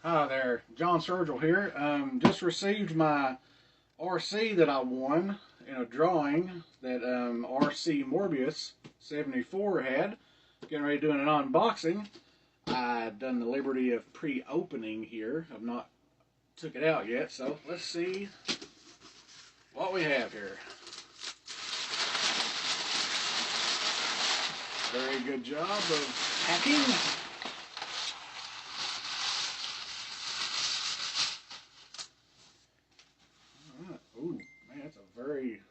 Hi there, John Sturgill here. Just received my RC that I won in a drawing that RC Morbius 74 had. Getting ready to do an unboxing. I've done the liberty of pre-opening here. I've not took it out yet, so let's see what we have here. Very good job of packing. Ooh, man, that's a very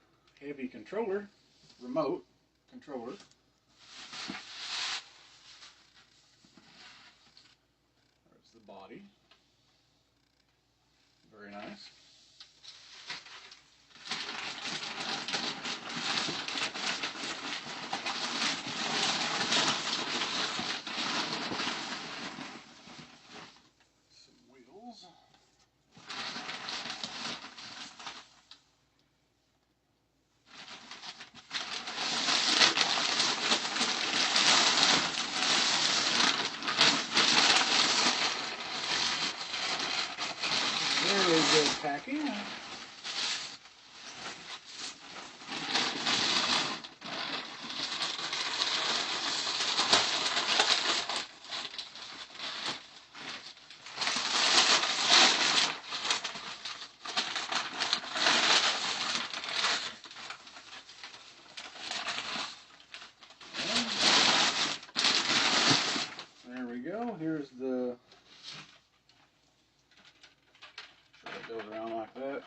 heavy controller, remote controller. There's the body. Very nice. Some wheels. Very good packing. There we go. Here's the. It goes around like that.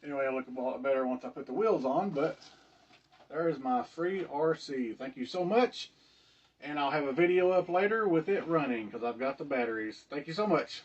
Anyway, it'll look a lot better once I put the wheels on, but there's my free RC. Thank you so much, and I'll have a video up later with it running because I've got the batteries. Thank you so much.